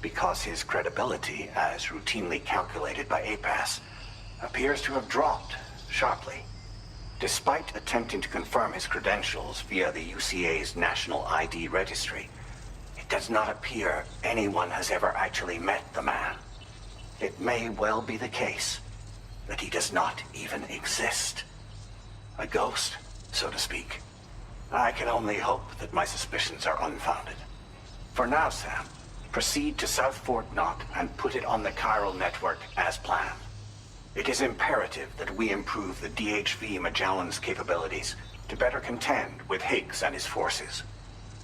because his credibility, as routinely calculated by APAS, appears to have dropped sharply. Despite attempting to confirm his credentials via the UCA's National ID Registry, it does not appear anyone has ever actually met the man. It may well be the case that he does not even exist. A ghost, so to speak. I can only hope that my suspicions are unfounded. For now, Sam, proceed to South Fort Knox and put it on the chiral network as planned. It is imperative that we improve the DHV Magellan's capabilities to better contend with Higgs and his forces.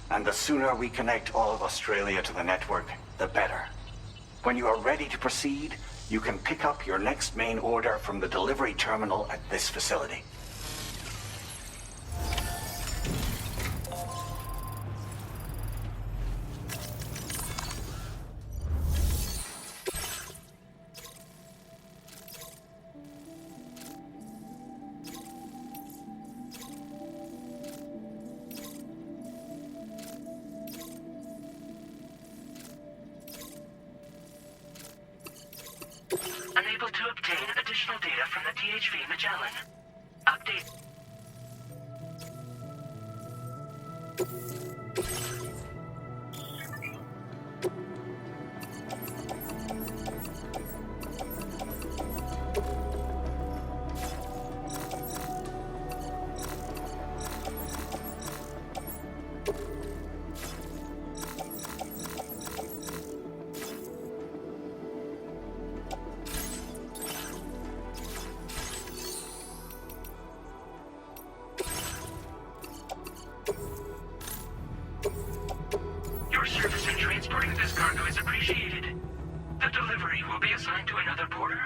And the sooner we connect all of Australia to the network, the better. When you are ready to proceed, you can pick up your next main order from the delivery terminal at this facility. Unable to obtain additional data from the DHV Magellan. Update. Your service in transporting this cargo is appreciated. The delivery will be assigned to another porter.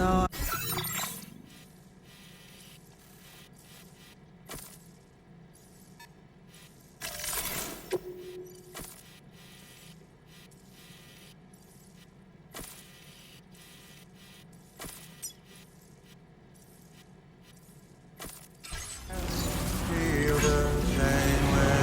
No. Feel the same way.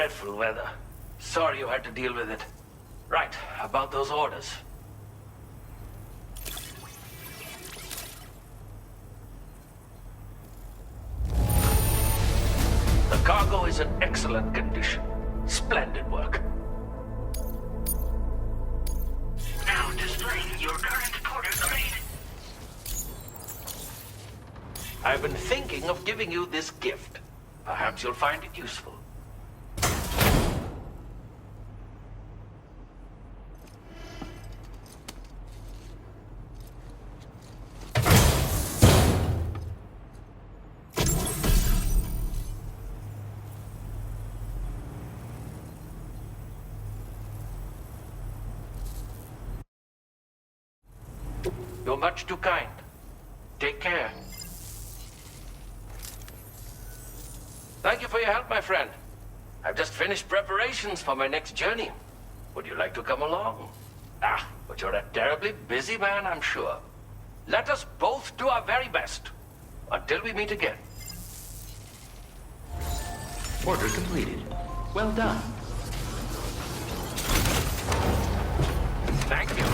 dreadful weather. Sorry you had to deal with it. Right, about those orders. The cargo is in excellent condition. Splendid work. Now displaying your current porter grade. I've been thinking of giving you this gift. Perhaps you'll find it useful. You're much too kind. Take care. Thank you for your help, my friend. I've just finished preparations for my next journey. Would you like to come along? Ah, but you're a terribly busy man, I'm sure. Let us both do our very best. Until we meet again. Order completed. Well done. Thank you.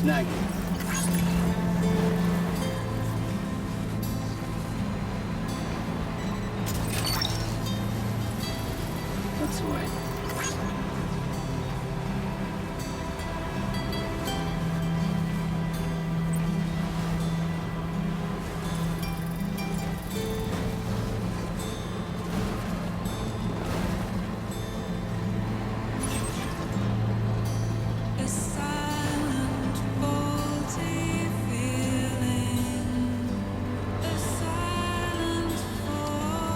snagging. That's the way. A silent, faulty feeling. A silent fault.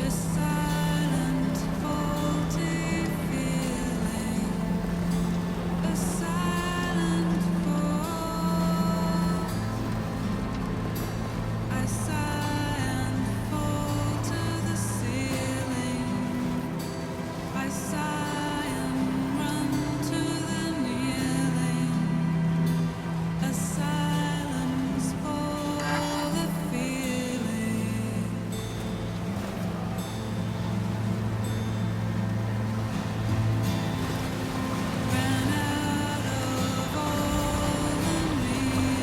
A silent, faulty feeling. A silent fault. I sigh and fall to the ceiling. I sigh and run to the kneeling. A silence for the feeling. Ran out of all the meaning.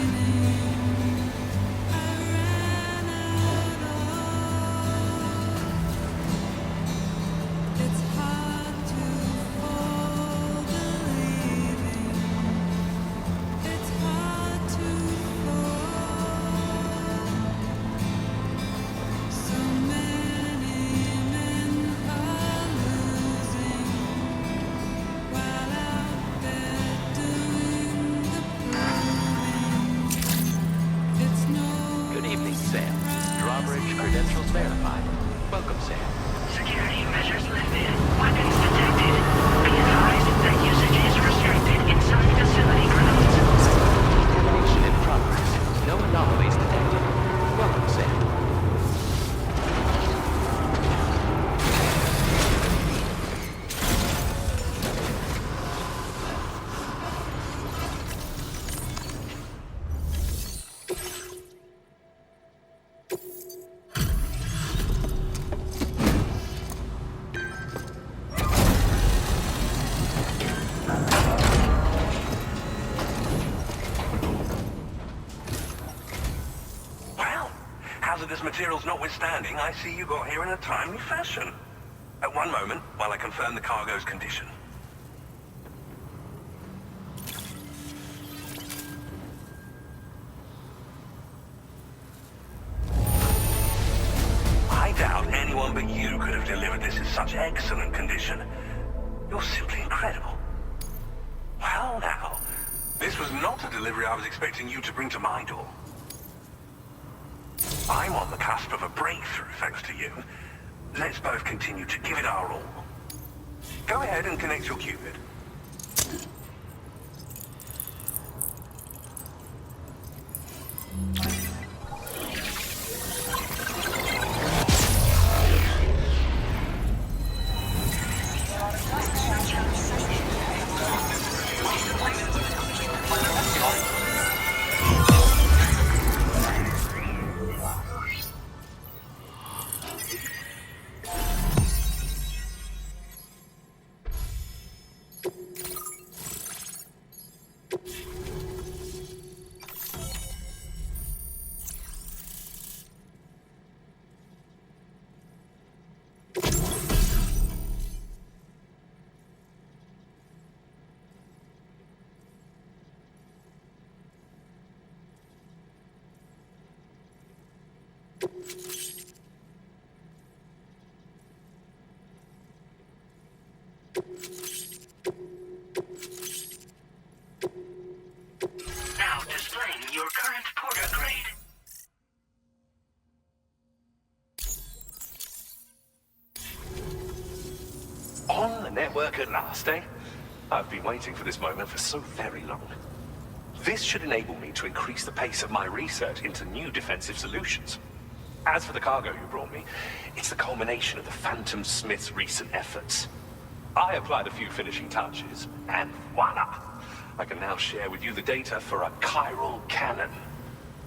I ran out of. It's hard to fall believing. It's hard to fall. So many men are losing while out there doing the proving. It's no Good evening, Sam. Drawbridge credentials verified. Welcome, Sam. Security measures lifted. Weapons detected. Be advised that usage is restricted inside facility grounds. Determination in progress. No anomalies detected. Welcome, Sam. Well, hazardous materials notwithstanding, I see you got here in a timely fashion. At one moment, while I confirm the cargo's condition. I doubt anyone but you could have delivered this in such excellent condition. You're simply incredible. Well now, this was not a delivery I was expecting you to bring to my door. I'm on the cusp of a breakthrough, thanks to you. Let's both continue to give it our all. Go ahead and connect your Cupid. Now displaying your current porter grade. On the network at last, eh? I've been waiting for this moment for so very long. This should enable me to increase the pace of my research into new defensive solutions. As for the cargo you brought me, it's the culmination of the Phantom Smith's recent efforts. I applied a few finishing touches, and voila! I can now share with you the data for a chiral cannon.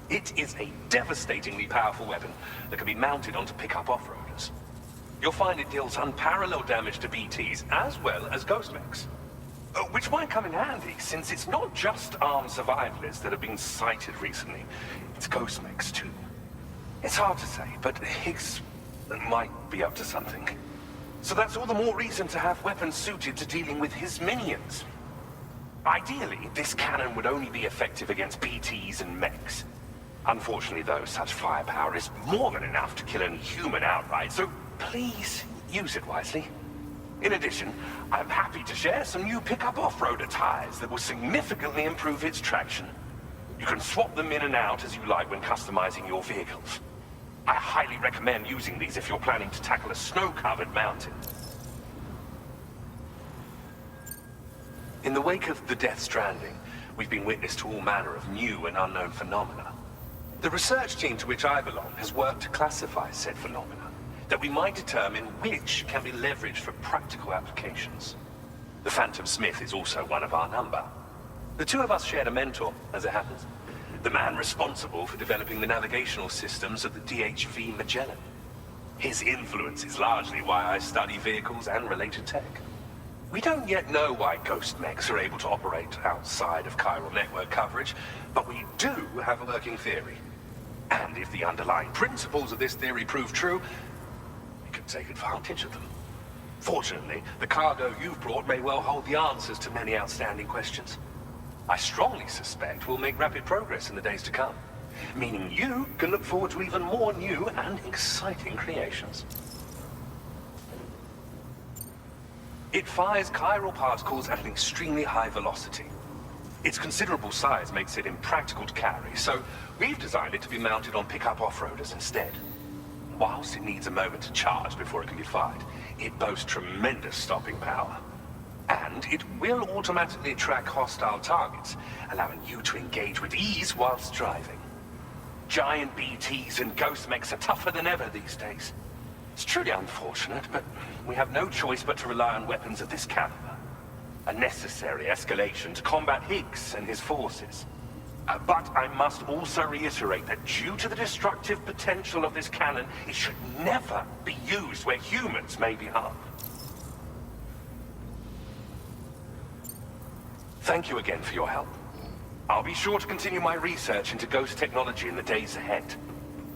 It is a devastatingly powerful weapon that can be mounted onto pickup off-roaders. You'll find it deals unparalleled damage to BTs as well as ghost mechs. Which might come in handy, since it's not just armed survivalists that have been sighted recently. It's ghost mechs, too. It's hard to say, but Higgs might be up to something. So that's all the more reason to have weapons suited to dealing with his minions. Ideally, this cannon would only be effective against BTs and mechs. Unfortunately, though, such firepower is more than enough to kill any human outright, so please use it wisely. In addition, I'm happy to share some new pickup off-roader tires that will significantly improve its traction. You can swap them in and out as you like when customizing your vehicles. I highly recommend using these if you're planning to tackle a snow-covered mountain. In the wake of the Death Stranding, we've been witness to all manner of new and unknown phenomena. The research team to which I belong has worked to classify said phenomena, that we might determine which can be leveraged for practical applications. The Phantom Smith is also one of our number. The two of us shared a mentor, as it happens. The man responsible for developing the navigational systems of the DHV Magellan. His influence is largely why I study vehicles and related tech. We don't yet know why ghost mechs are able to operate outside of chiral network coverage, but we do have a working theory. And if the underlying principles of this theory prove true, we can take advantage of them. Fortunately, the cargo you've brought may well hold the answers to many outstanding questions. I strongly suspect we'll make rapid progress in the days to come, meaning you can look forward to even more new and exciting creations. It fires chiral particles at an extremely high velocity. Its considerable size makes it impractical to carry, so we've designed it to be mounted on pickup off-roaders instead. Whilst it needs a moment to charge before it can be fired, it boasts tremendous stopping power. And it will automatically track hostile targets, allowing you to engage with ease whilst driving. Giant BTs and ghost mechs are tougher than ever these days. It's truly unfortunate, but we have no choice but to rely on weapons of this caliber. A necessary escalation to combat Higgs and his forces. But I must also reiterate that due to the destructive potential of this cannon, it should never be used where humans may be harmed. Thank you again for your help. I'll be sure to continue my research into ghost technology in the days ahead.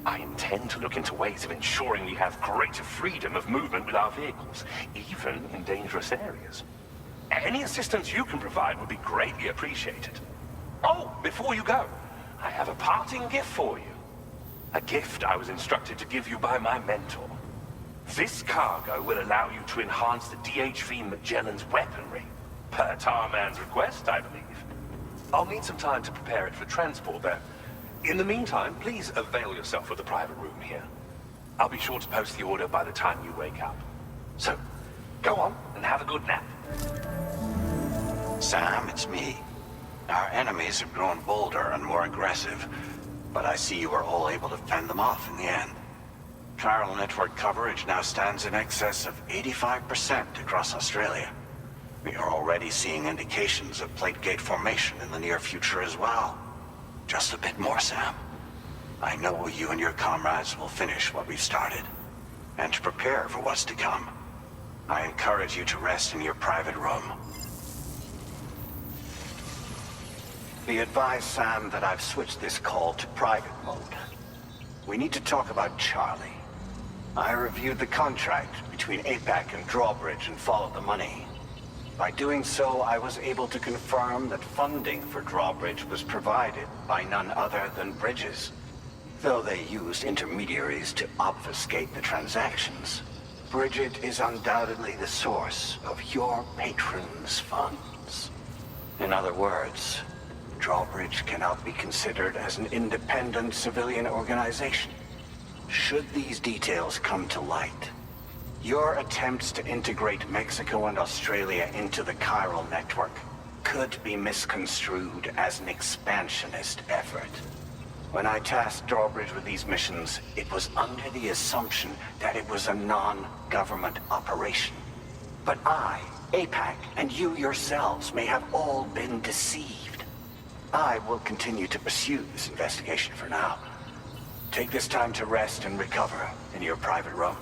I intend to look into ways of ensuring we have greater freedom of movement with our vehicles, even in dangerous areas. Any assistance you can provide would be greatly appreciated. Oh, before you go, I have a parting gift for you. A gift I was instructed to give you by my mentor. This cargo will allow you to enhance the DHV Magellan's weaponry. Per Tarman's request, I believe. I'll need some time to prepare it for transport, though. In the meantime, please avail yourself of the private room here. I'll be sure to post the order by the time you wake up. So, go on and have a good nap. Sam, it's me. Our enemies have grown bolder and more aggressive, but I see you were all able to fend them off in the end. Chiral network coverage now stands in excess of 85% across Australia. We are already seeing indications of plate gate formation in the near future as well. Just a bit more, Sam. I know you and your comrades will finish what we've started, and to prepare for what's to come. I encourage you to rest in your private room. Be advised, Sam, that I've switched this call to private mode. We need to talk about Charlie. I reviewed the contract between APAC and Drawbridge and followed the money. By doing so, I was able to confirm that funding for Drawbridge was provided by none other than Bridges. Though they used intermediaries to obfuscate the transactions, Bridget is undoubtedly the source of your patrons' funds. In other words, Drawbridge cannot be considered as an independent civilian organization. Should these details come to light, your attempts to integrate Mexico and Australia into the chiral network could be misconstrued as an expansionist effort. When I tasked Drawbridge with these missions, it was under the assumption that it was a non-government operation. But I, APAC, and you yourselves may have all been deceived. I will continue to pursue this investigation for now. Take this time to rest and recover in your private room.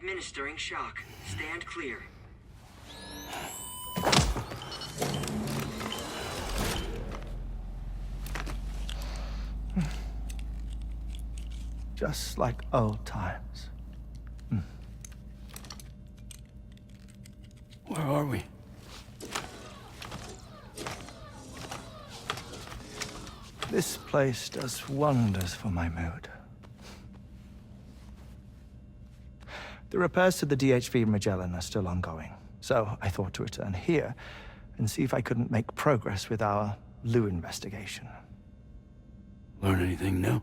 Administering shock. Stand clear. Just like old times. Where are we? This place does wonders for my mood. The repairs to the DHV Magellan are still ongoing, so I thought to return here and see if I couldn't make progress with our Lou investigation. Learn anything new?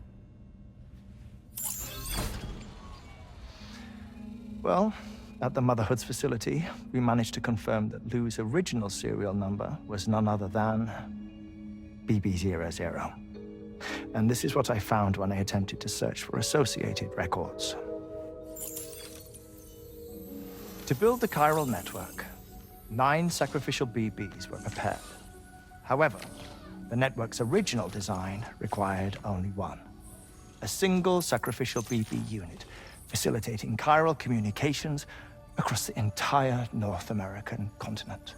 Well, at the Motherhood's facility, we managed to confirm that Lou's original serial number was none other than BB00. And this is what I found when I attempted to search for associated records. To build the chiral network, 9 sacrificial BBs were prepared. However, the network's original design required only 1. A single sacrificial BB unit, facilitating chiral communications across the entire North American continent.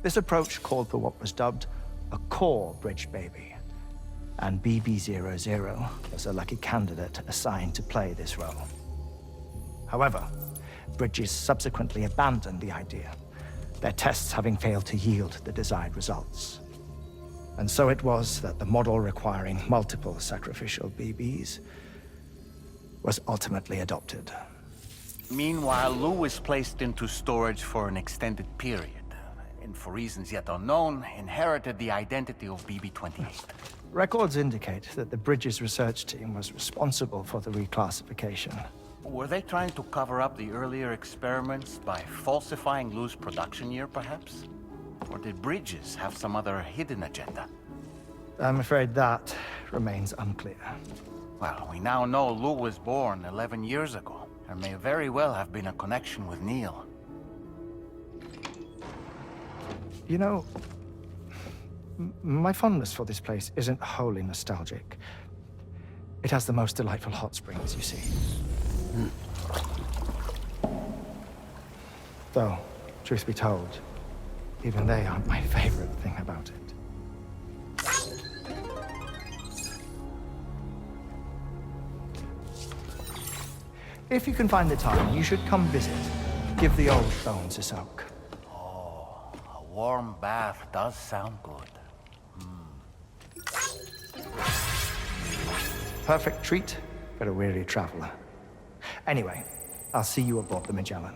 This approach called for what was dubbed a core bridge baby, and BB00 was a lucky candidate assigned to play this role. However, Bridges subsequently abandoned the idea, their tests having failed to yield the desired results. And so it was that the model requiring multiple sacrificial BBs was ultimately adopted. Meanwhile, Lou was placed into storage for an extended period, and for reasons yet unknown, inherited the identity of BB-28. Records indicate that the Bridges research team was responsible for the reclassification. Were they trying to cover up the earlier experiments by falsifying Lou's production year, perhaps? Or did Bridges have some other hidden agenda? I'm afraid that remains unclear. Well, we now know Lou was born 11 years ago. There may very well have been a connection with Neil. You know, my fondness for this place isn't wholly nostalgic. It has the most delightful hot springs, you see. Though, truth be told, even they aren't my favorite thing about it. If you can find the time, you should come visit. Give the old bones a soak. Oh, a warm bath does sound good. Perfect treat for a weary traveler. Anyway, I'll see you aboard the Magellan.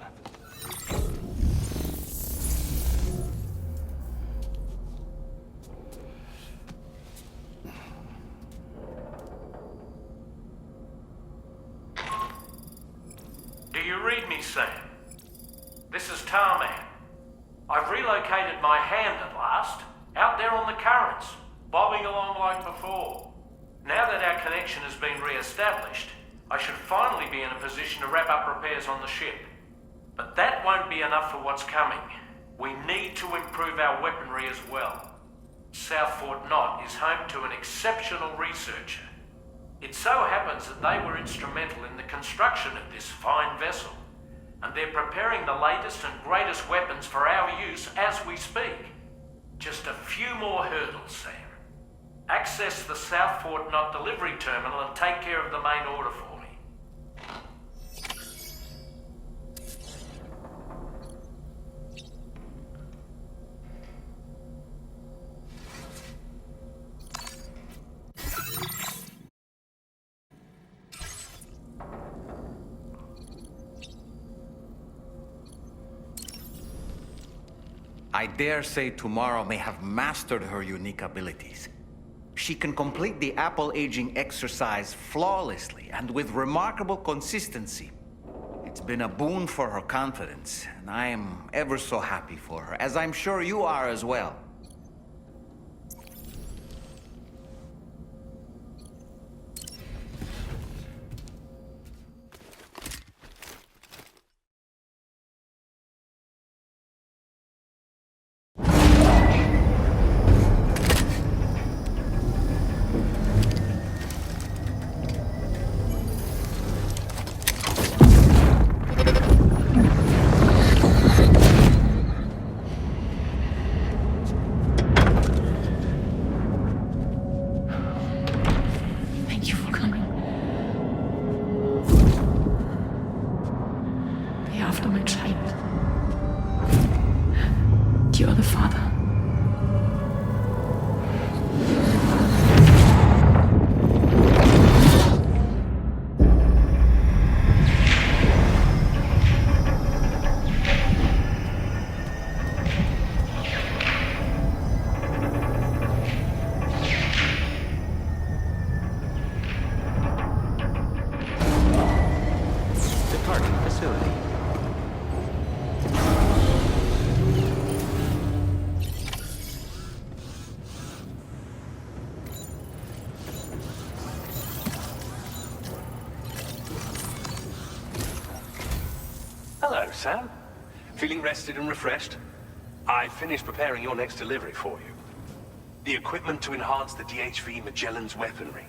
Do you read me, Sam? This is Tarman. I've relocated my hand at last, out there on the currents, bobbing along like before. Now that our connection has been re-established, I should finally be in a position to wrap up repairs on the ship. But that won't be enough for what's coming. We need to improve our weaponry as well. South Fort Knott is home to an exceptional researcher. It so happens that they were instrumental in the construction of this fine vessel, and they're preparing the latest and greatest weapons for our use as we speak. Just a few more hurdles, Sam. Access the South Fort Knott delivery terminal and take care of the main order for me. I dare say tomorrow may have mastered her unique abilities. She can complete the apple aging exercise flawlessly and with remarkable consistency. It's been a boon for her confidence, and I am ever so happy for her, as I'm sure you are as well. Sam? Feeling rested and refreshed? I finished preparing your next delivery for you. The equipment to enhance the DHV Magellan's weaponry.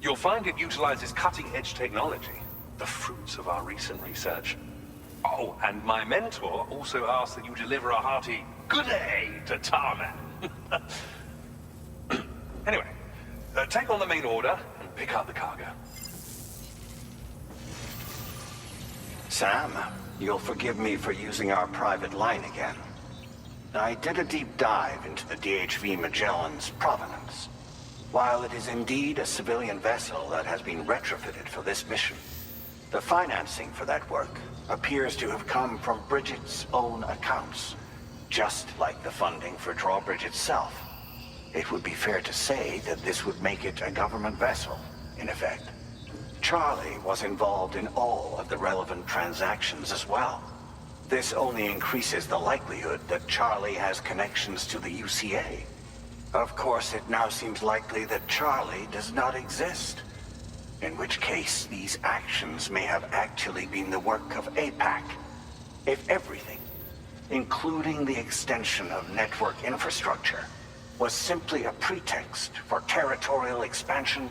You'll find it utilizes cutting-edge technology, the fruits of our recent research. Oh, and my mentor also asked that you deliver a hearty good day to Tarman. Anyway, take on the main order and pick up the cargo. Sam, you'll forgive me for using our private line again. I did a deep dive into the DHV Magellan's provenance. While it is indeed a civilian vessel that has been retrofitted for this mission, the financing for that work appears to have come from Bridget's own accounts, just like the funding for Drawbridge itself. It would be fair to say that this would make it a government vessel, in effect. Charlie was involved in all of the relevant transactions as well. This only increases the likelihood that Charlie has connections to the UCA. Of course, it now seems likely that Charlie does not exist. In which case, these actions may have actually been the work of APAC. If everything, including the extension of network infrastructure, was simply a pretext for territorial expansion,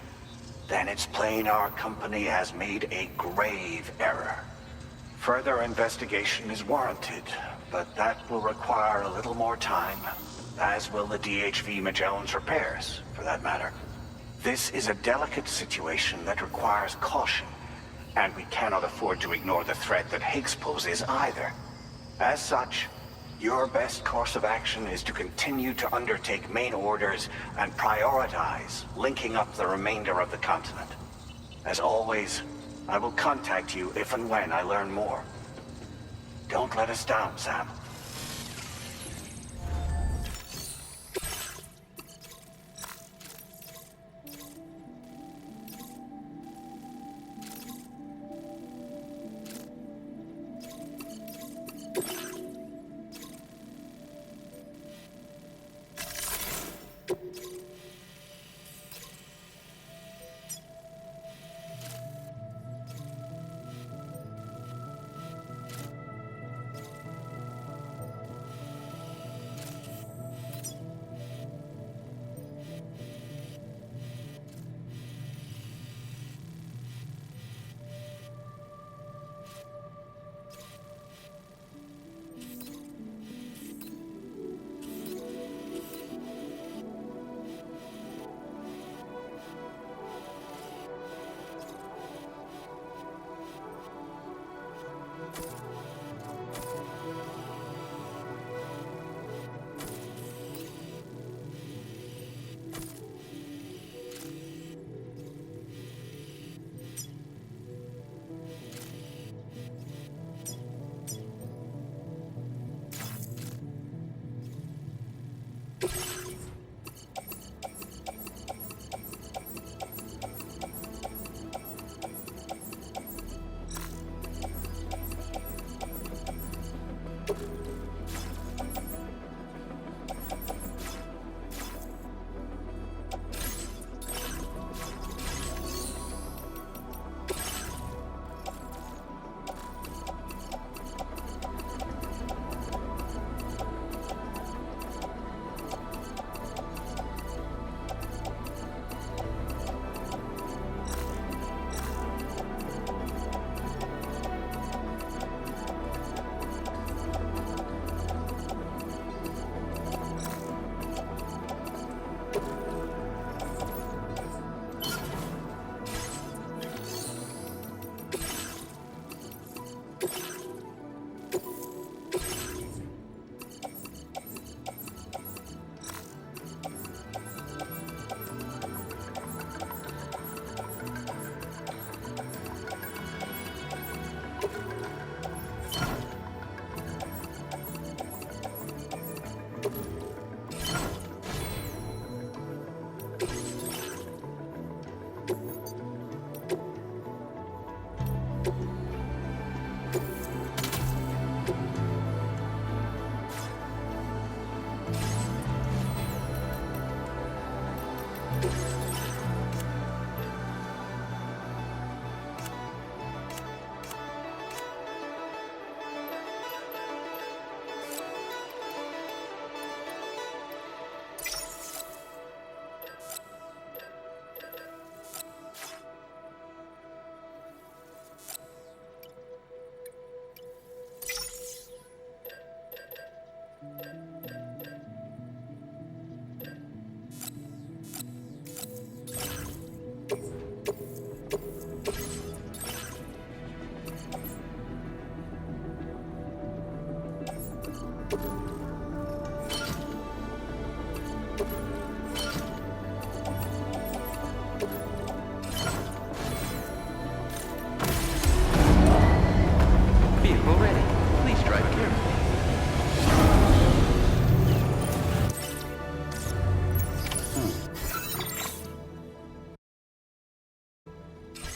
then it's plain our company has made a grave error. Further investigation is warranted, but that will require a little more time, as will the DHV Magellan's repairs, for that matter. This is a delicate situation that requires caution, and we cannot afford to ignore the threat that Higgs poses either. As such, your best course of action is to continue to undertake main orders and prioritize linking up the remainder of the continent. As always, I will contact you if and when I learn more. Don't let us down, Sam.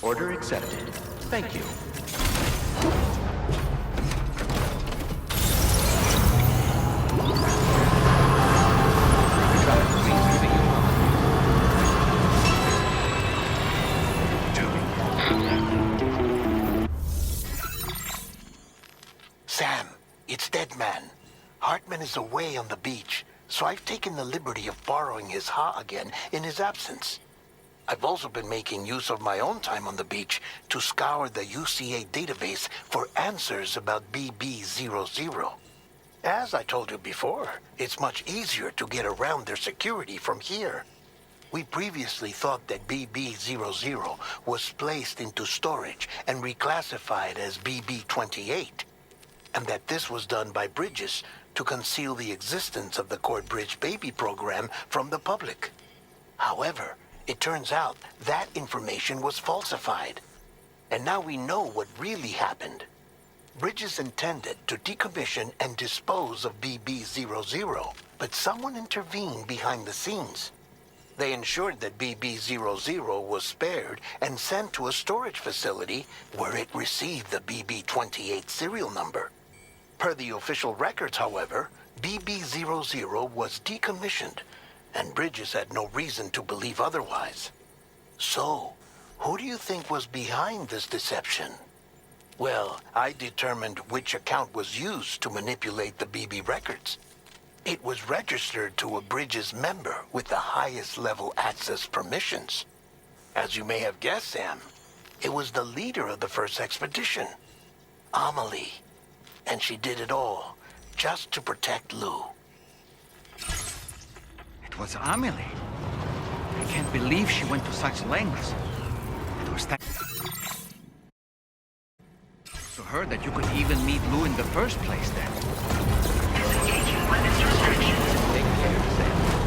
Order accepted. Thank you. Sam, it's Deadman. Hartman is away on the beach, so I've taken the liberty of borrowing his Ha again in his absence. I've also been making use of my own time on the beach to scour the UCA database for answers about BB00. As I told you before, it's much easier to get around their security from here. We previously thought that BB00 was placed into storage and reclassified as BB28, and that this was done by Bridges to conceal the existence of the Court Bridge Baby program from the public. However, it turns out that information was falsified, and now we know what really happened. Bridges intended to decommission and dispose of BB00, but someone intervened behind the scenes. They ensured that BB00 was spared and sent to a storage facility where it received the BB28 serial number. Per the official records, however, BB00 was decommissioned, and Bridges had no reason to believe otherwise. So, who do you think was behind this deception? Well, I determined which account was used to manipulate the BB records. It was registered to a Bridges member with the highest level access permissions. As you may have guessed, Sam, it was the leader of the first expedition, Amelie. And she did it all just to protect Lou. It was Amelie. I can't believe she went to such lengths. It was thanks to her that you could even meet Lou in the first place then. Disengaging weapons restrictions. Take care, Sam.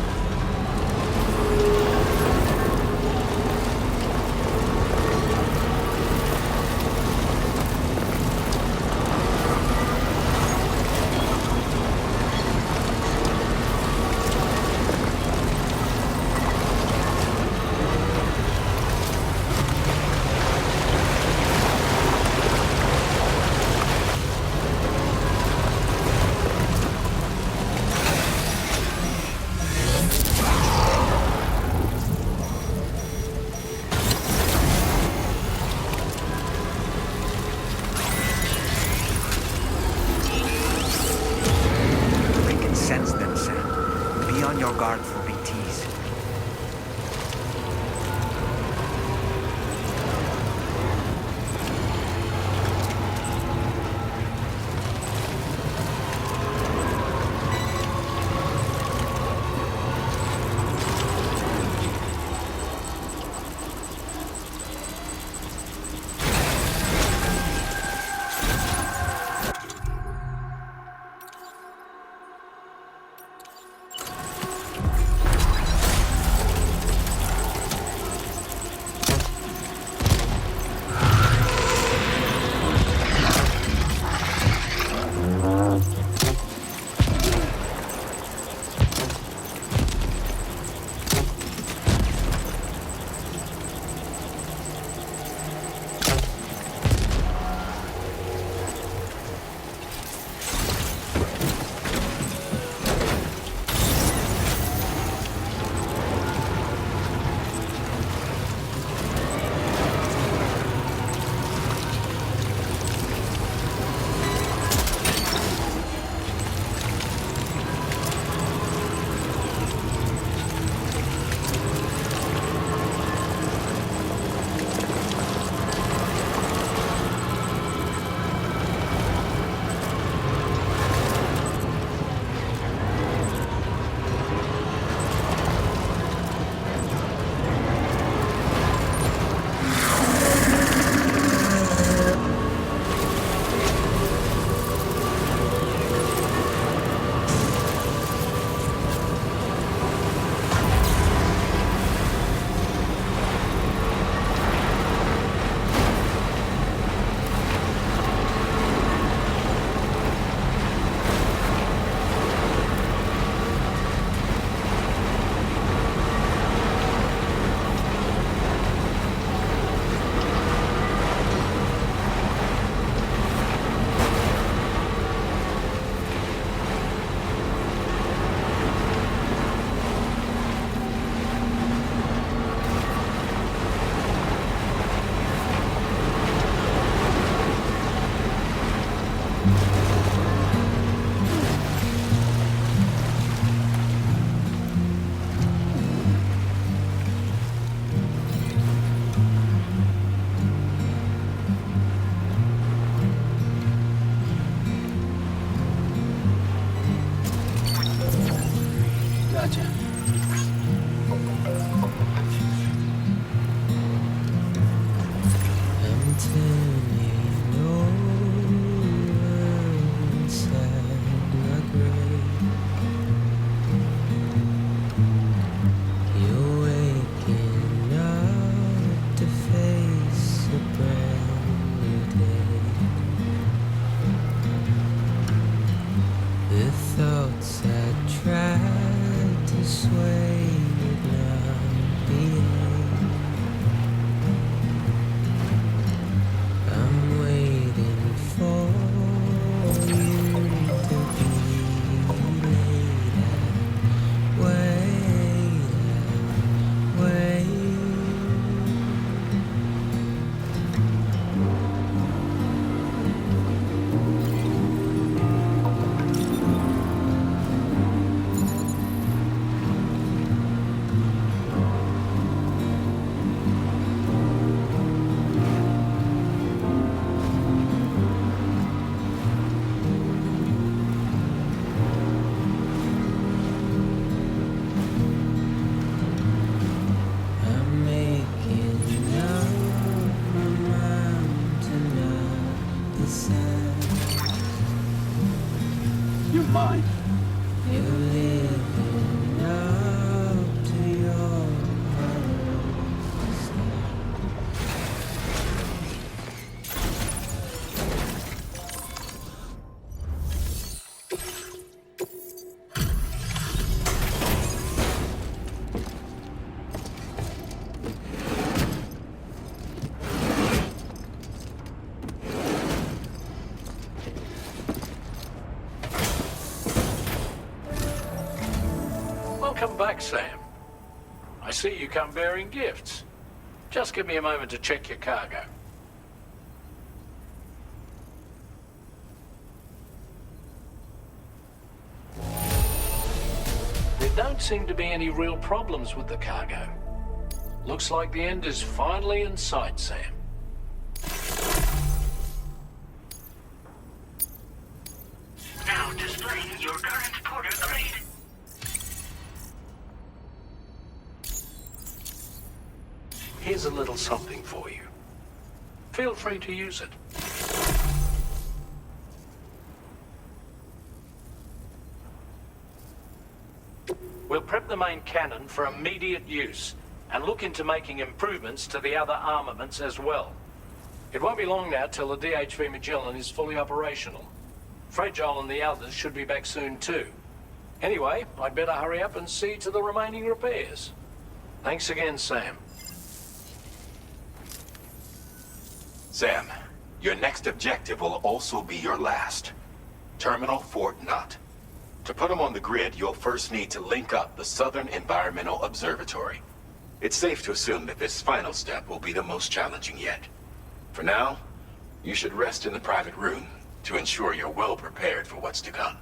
back, Sam. I see you come bearing gifts. Just give me a moment to check your cargo. There don't seem to be any real problems with the cargo. Looks like the end is finally in sight, Sam. Now displaying your current porter grade. Here's a little something for you. Feel free to use it. We'll prep the main cannon for immediate use and look into making improvements to the other armaments as well. It won't be long now till the DHV Magellan is fully operational. Fragile and the others should be back soon too. Anyway, I'd better hurry up and see to the remaining repairs. Thanks again, Sam. Sam, your next objective will also be your last. Terminal Fort Knott. To put them on the grid, you'll first need to link up the Southern Environmental Observatory. It's safe to assume that this final step will be the most challenging yet. For now, you should rest in the private room to ensure you're well prepared for what's to come.